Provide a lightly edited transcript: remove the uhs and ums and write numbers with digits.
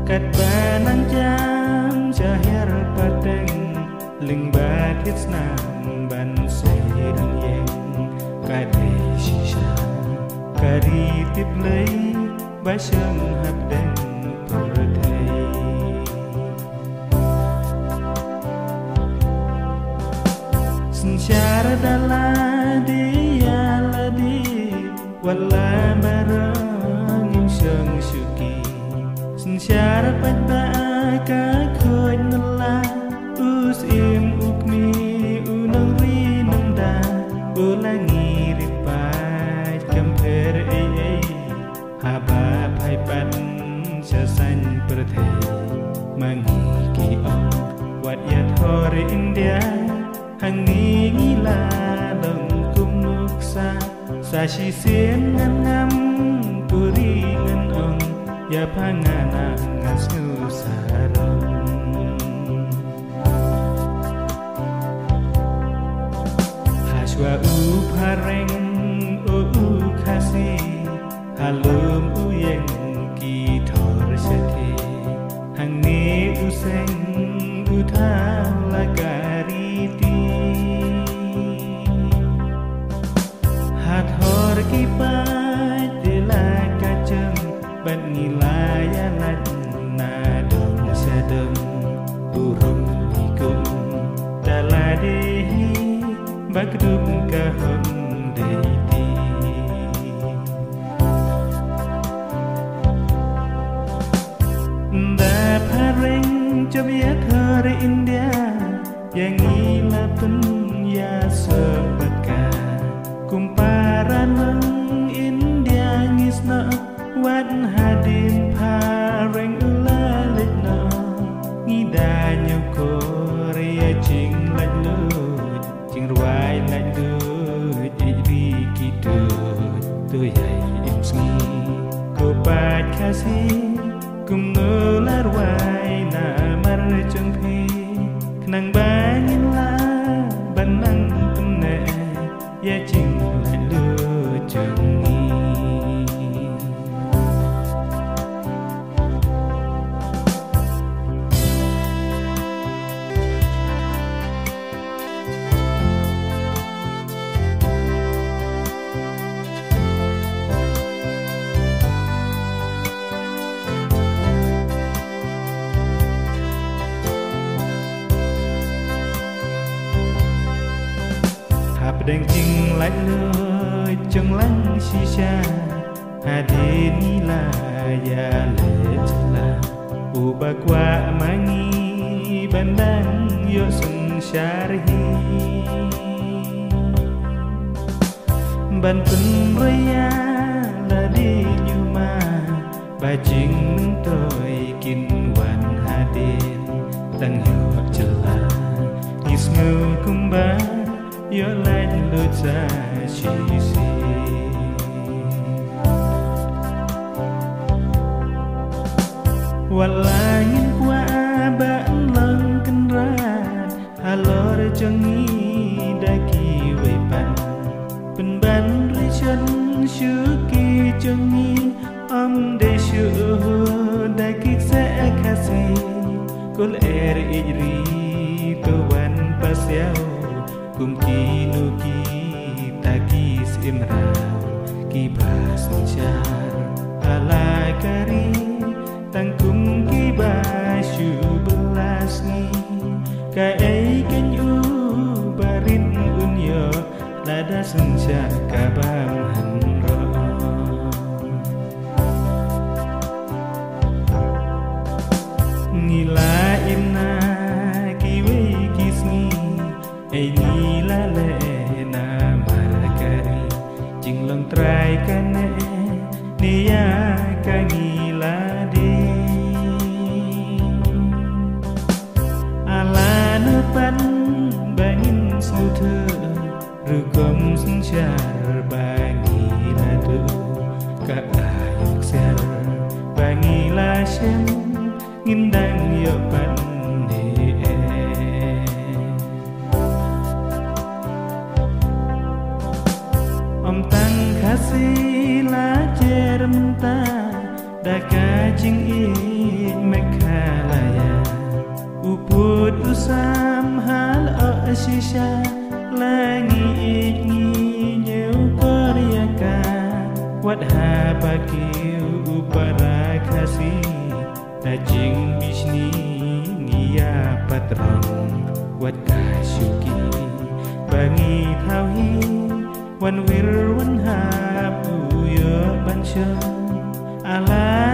Kat banang jam cahir pateng lingbat hitsnam ban sayang yang kadi shisha kadi tip lay basang habdeng perthai sensyar daladi aladi wala barang yung siyang syuki sensyar pada khơi nala us im ukmi unang rinanda ulangi ripat kamper ai haba phai pan sa san perthai mangi ki ong wat ya thor india hangi ngila dong kum nuksa sa shi sien ngam ngam puri ngan ong ya pangana ngasnu sarong haswa upareng u khasi halum uyeng ki thor sethi hangi useng utha lagariti hathor ki pai tela kacang ban ngilaya na dong sedem burung ikum daladehi bagdum kahum deiti da pareng jabia thar india yang ngilapun ya sebatka kumparan india ngisna wat hadin pareng ulalit na ngidanya korea jing lạnh lụt jing ruai lạnh lụt ijri kitut tu yai im sngi ko pat khasi kum ngular wai na mar chung phi nang bangin la banang tunne ya jing lạnh lụt chung đèn chinh lạnh lơi trong lăng shisha hadini la ya letla ubakwa mangi bandang yo sun syarhi bantun raya la di nyuma bajing toi kin wan hadin tang yo chela ismu kumba yo lạnh lụt ra chi si walangin qua bạn lần kinh ra halor changi daki wei pan pen ban ri chân shu ki changi de shu daki se khasi kul ijri to wan pasyao kum kinuki takis imrao kibas nchar ala kari tangkum kibashu belasni ka ai kenyu barin unyo lada senja kabang hanro ngila imna kiwe kisni ai ni la le na ma chừng lòng trai ca nè nia ca nghi la đi ala nơ pan bangin su thơ rư gom sinh char bangi la du ka ayok ser bangi la shem ngin dang yo pan om tang khasi la jermta daka jing i mekhalaya uput usam hal ashisha langi ngi nyeu koryaka wat ha pakiu upara khasi dajing bisni ngiya patron wat kasuki bangi thao hiวันวิรวันหาผู้เยอะบัญชาอาลา